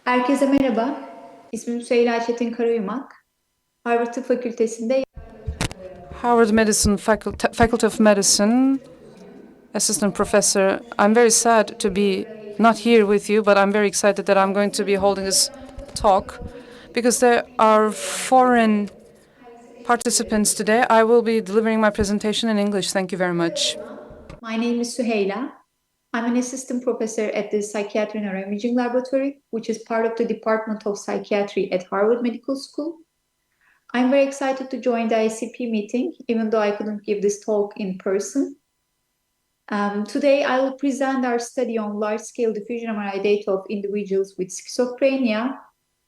Herkese merhaba. İsmim Süheyla Çetin Karayumak. Harvard Tıp Fakültesi'nde Harvard Medicine Faculty of Medicine, assistant professor. I'm very sad to be not here with you, but I'm very excited that I'm going to be holding this talk because there are foreign participants today. I will be delivering my presentation in English. Thank you very much. my name is Süheyla. I'm an assistant professor at the Psychiatry and Neuroimaging Laboratory, which is part of the Department of Psychiatry at Harvard Medical School. I'm very excited to join the ICP meeting, even though I couldn't give this talk in person. Today, I will present our study on large-scale diffusion MRI data of individuals with schizophrenia,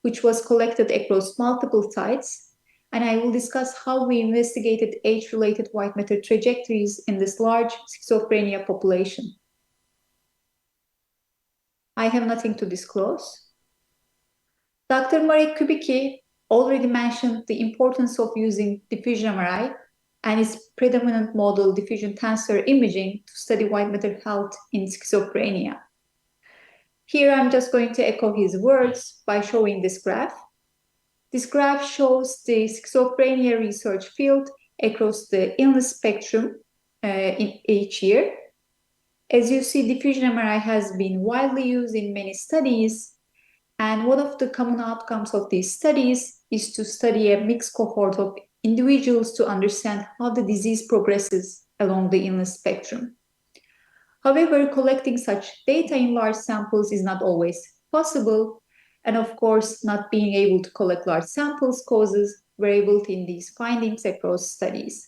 which was collected across multiple sites, and I will discuss how we investigated age-related white matter trajectories in this large schizophrenia population. I have nothing to disclose. Dr. Marek Kubicki already mentioned the importance of using diffusion MRI and its predominant model diffusion tensor imaging to study white matter health in schizophrenia. Here I'm just going to echo his words by showing this graph. This graph shows the schizophrenia research field across the illness spectrum in each year. As you see, diffusion MRI has been widely used in many studies, and one of the common outcomes of these studies is to study a mixed cohort of individuals to understand how the disease progresses along the illness spectrum. However, collecting such data in large samples is not always possible, and of course, not being able to collect large samples causes variability in these findings across studies.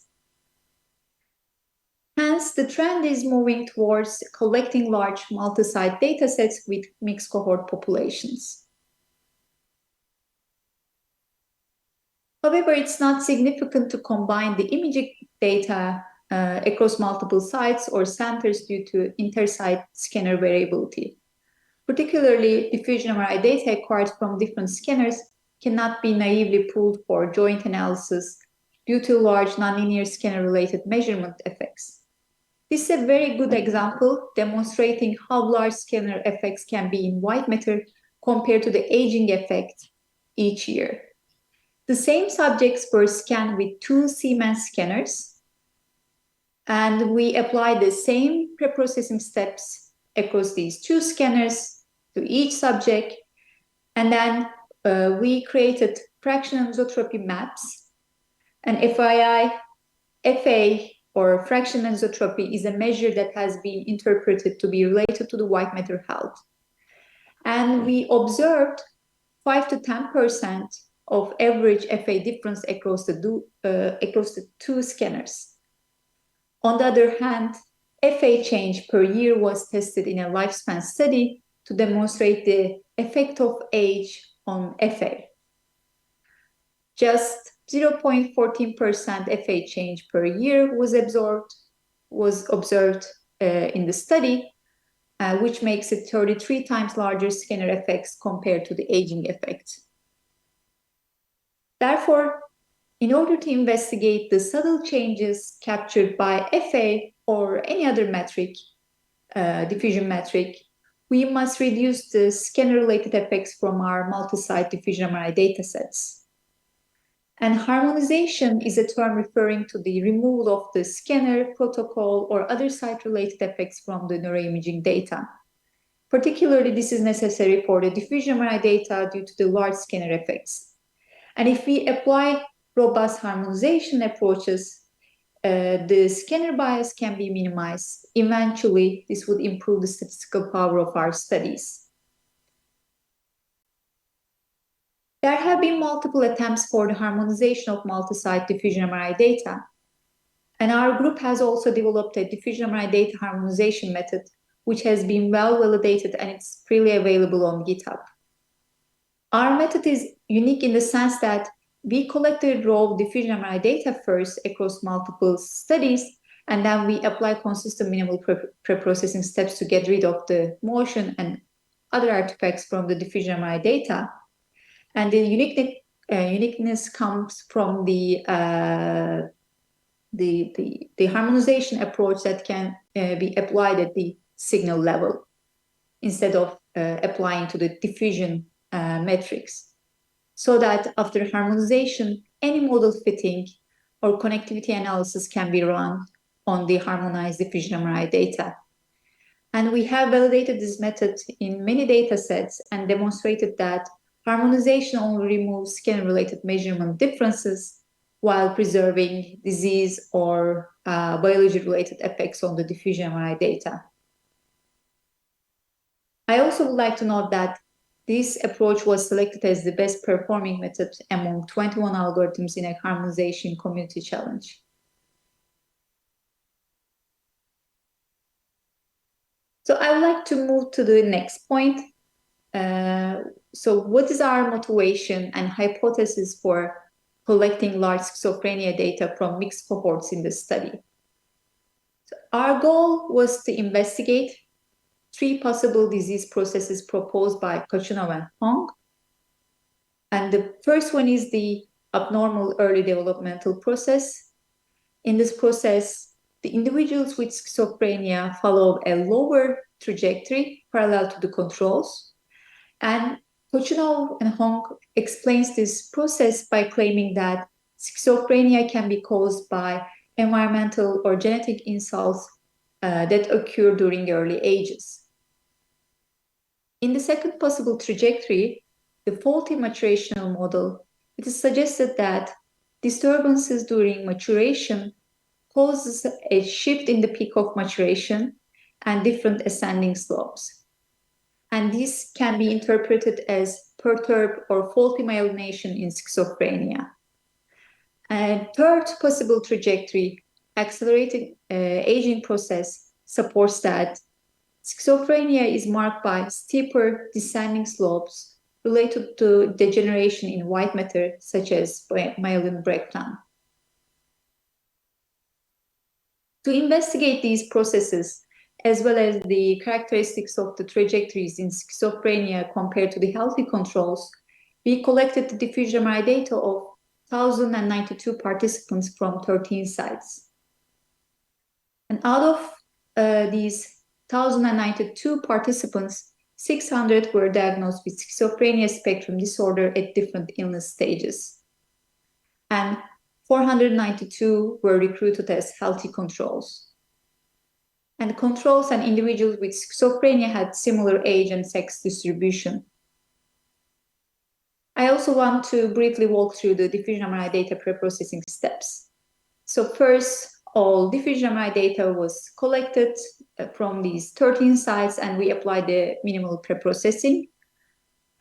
Hence, the trend is moving towards collecting large multi-site datasets with mixed cohort populations. However, it's not significant to combine the imaging data across multiple sites or centers due to inter-site scanner variability. Particularly, diffusion MRI data acquired from different scanners cannot be naively pooled for joint analysis due to large nonlinear scanner-related measurement effects. This is a very good example demonstrating how large scanner effects can be in white matter compared to the aging effect each year. The same subjects were scanned with 2 Siemens scanners, and we applied the same preprocessing steps across these 2 scanners to each subject, and then we created fraction anisotropy maps. And FA or fraction anisotropy is a measure that has been interpreted to be related to the white matter health. And we observed 5 to 10% of average FA difference across the 2 scanners. On the other hand, FA change per year was tested in a lifespan study to demonstrate the effect of age on FA. Just 0.14% FA change per year was observed in the study, which makes it 33 times larger scanner effects compared to the aging effect. Therefore, in order to investigate the subtle changes captured by FA or any other metric, diffusion metric, we must reduce the scanner-related effects from our multi-site diffusion MRI datasets. And harmonization is a term referring to the removal of the scanner, protocol, or other site-related effects from the neuroimaging data. Particularly, this is necessary for the diffusion MRI data due to the large scanner effects. And if we apply robust harmonization approaches, the scanner bias can be minimized. Eventually, this would improve the statistical power of our studies. There have been multiple attempts for the harmonization of multi-site diffusion MRI data, and our group has also developed a diffusion MRI data harmonization method, which has been well validated and it's freely available on GitHub. Our method is unique in the sense that we collected raw diffusion MRI data first across multiple studies, and then we apply consistent minimal preprocessing steps to get rid of the motion and other artifacts from the diffusion MRI data. And the uniqueness comes from the harmonization approach that can be applied at the signal level instead of applying to the diffusion metrics, so that after harmonization, any model fitting or connectivity analysis can be run on the harmonized diffusion MRI data. And we have validated this method in many data sets and demonstrated that harmonization only removes scan-related measurement differences while preserving disease or biology-related effects on the diffusion MRI data. I also would like to note that this approach was selected as the best performing method among 21 algorithms in a harmonization community challenge. So I would like to move to the next point. So what is our motivation and hypothesis for collecting large schizophrenia data from mixed cohorts in the study? So our goal was to investigate 3 possible disease processes proposed by Kochunov and Hong. And the first one is the abnormal early developmental process. In this process, the individuals with schizophrenia follow a lower trajectory parallel to the controls. And Kochunov and Hong explains this process by claiming that schizophrenia can be caused by environmental or genetic insults that occur during early ages. In the second possible trajectory, the faulty maturational model, it is suggested that disturbances during maturation causes a shift in the peak of maturation and different ascending slopes. And this can be interpreted as perturbed or faulty myelination in schizophrenia. And third possible trajectory, accelerated aging process, supports that schizophrenia is marked by steeper descending slopes related to degeneration in white matter, such as myelin breakdown. To investigate these processes, as well as the characteristics of the trajectories in schizophrenia compared to the healthy controls, we collected the diffusion MRI data of 1,092 participants from 13 sites. And out of these 1,092 participants, 600 were diagnosed with schizophrenia spectrum disorder at different illness stages. And 492 were recruited as healthy controls. And controls and individuals with schizophrenia had similar age and sex distribution. I also want to briefly walk through the diffusion MRI data preprocessing steps. So first, all diffusion MRI data was collected from these 13 sites, and we applied the minimal preprocessing.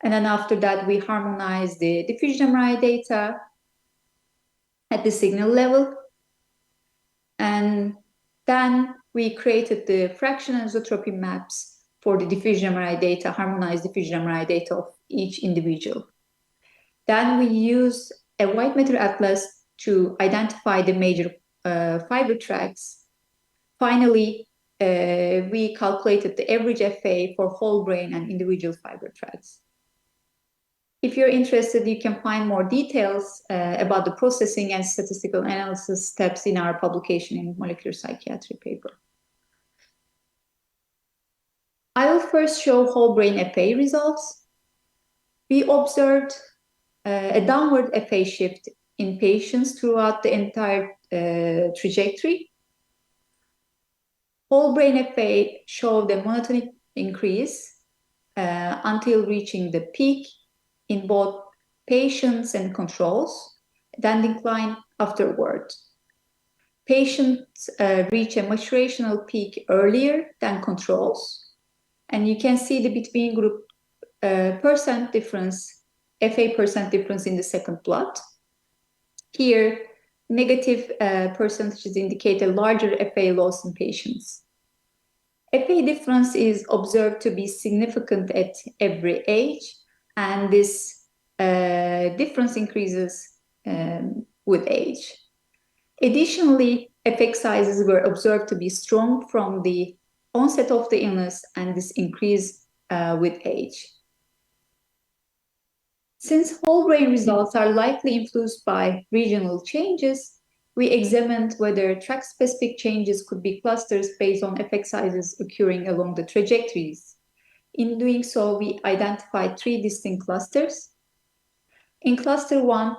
And then after that, we harmonized the diffusion MRI data at the signal level. And then we created the fraction anisotropy maps for the diffusion MRI data, harmonized diffusion MRI data of each individual. Then we used a white matter atlas to identify the major fiber tracts. Finally, we calculated the average FA for whole brain and individual fiber tracts. If you're interested, you can find more details about the processing and statistical analysis steps in our publication in Molecular Psychiatry paper. I will first show whole brain FA results. We observed a downward FA shift in patients throughout the entire trajectory. Whole brain FA showed a monotonic increase until reaching the peak in both patients and controls, then decline afterward. Patients reach a maturational peak earlier than controls, and you can see the between group percent difference, FA percent difference in the second plot. Here, negative percentages indicate a larger FA loss in patients. FA difference is observed to be significant at every age, and this difference increases with age. Additionally, effect sizes were observed to be strong from the onset of the illness, and this increased with age. Since whole brain results are likely influenced by regional changes, we examined whether tract-specific changes could be clusters based on effect sizes occurring along the trajectories. In doing so, we identified 3 distinct clusters. In cluster 1,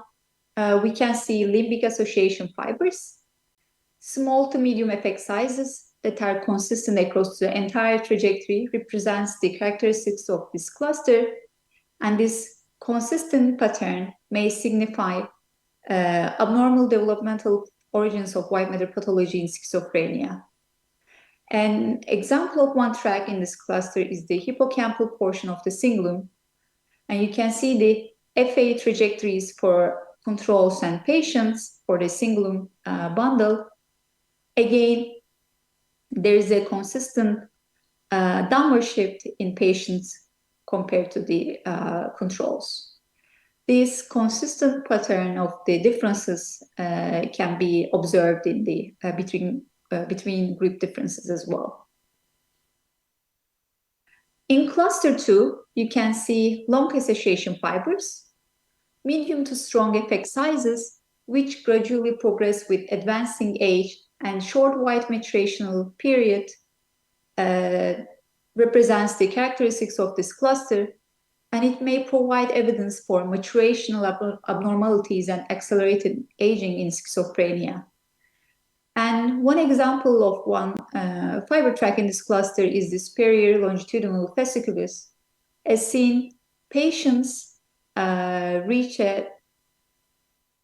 we can see limbic association fibers, small to medium effect sizes that are consistent across the entire trajectory represents the characteristics of this cluster, and this consistent pattern may signify abnormal developmental origins of white matter pathology in schizophrenia. An example of one track in this cluster is the hippocampal portion of the cingulum, and you can see the FA trajectories for controls and patients for the cingulum bundle. Again, there is a consistent downward shift in patients compared to the controls. This consistent pattern of the differences can be observed in the between group differences as well. In cluster 2, you can see long association fibers, medium to strong effect sizes, which gradually progress with advancing age, and short white maturational period represents the characteristics of this cluster, and it may provide evidence for maturational abnormalities and accelerated aging in schizophrenia. And one example of one fiber track in this cluster is the superior longitudinal fasciculus. As seen, patients reach a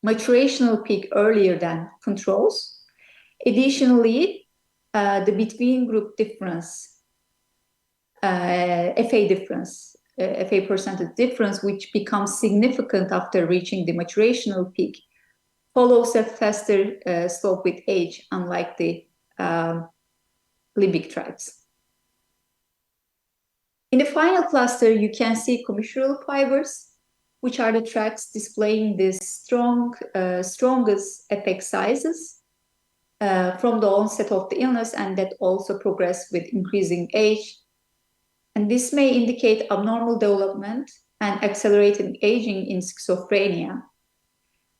maturational peak earlier than controls. Additionally, the between group difference, FA difference, FA percentage difference, which becomes significant after reaching the maturational peak, follows a faster slope with age, unlike the limbic tracts. In the final cluster, you can see commissural fibers, which are the tracts displaying the strongest effect sizes from the onset of the illness, and that also progress with increasing age. And this may indicate abnormal development and accelerated aging in schizophrenia.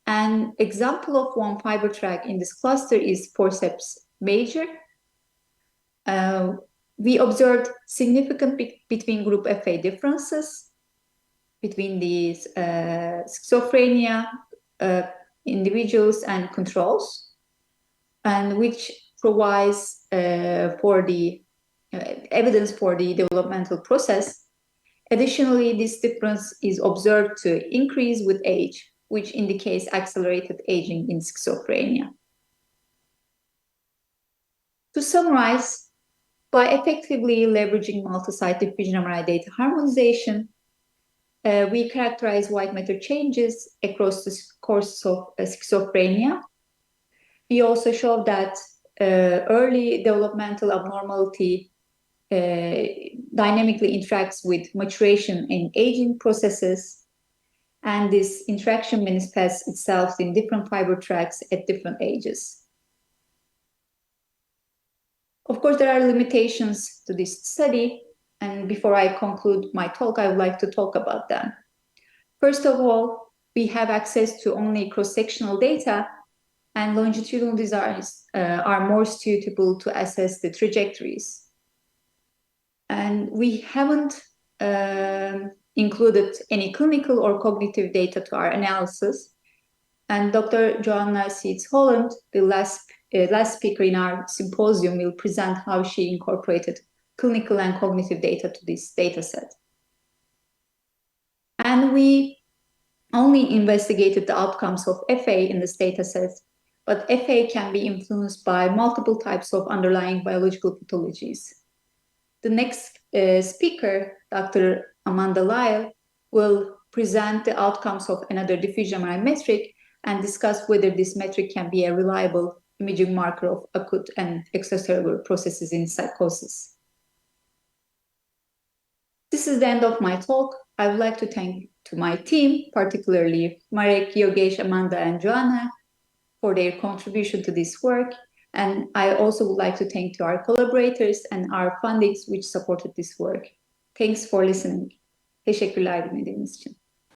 An example of one fiber track in this cluster is forceps major. We observed significant between group FA differences between these schizophrenia individuals and controls, and which provides for the evidence for the developmental process. Additionally, this difference is observed to increase with age, which indicates accelerated aging in schizophrenia. To summarize, by effectively leveraging multi-site diffusion MRI data harmonization, we characterize white matter changes across the course of schizophrenia. We also show that early developmental abnormality dynamically interacts with maturation and aging processes, and this interaction manifests itself in different fiber tracks at different ages. Of course, there are limitations to this study, and before I conclude my talk, I would like to talk about them. First of all, we have access to only cross-sectional data, and longitudinal designs are more suitable to assess the trajectories. And we haven't included any clinical or cognitive data to our analysis. And Dr. Joanna Seeds-Holland, the last speaker in our symposium, will present how she incorporated clinical and cognitive data to this data set. And we only investigated the outcomes of FA in this data set, but FA can be influenced by multiple types of underlying biological pathologies. The next speaker, Dr. Amanda Lyle, will present the outcomes of another diffusion MRI metric and discuss whether this metric can be a reliable imaging marker of acute and exacerbatory processes in psychosis. This is the end of my talk. I would like to thank to my team, particularly Marek, Yogesh, Amanda, and Joanna, for their contribution to this work. And I also would like to thank to our collaborators and our fundings which supported this work. Thanks for listening. Teşekkürler dinlediğiniz için.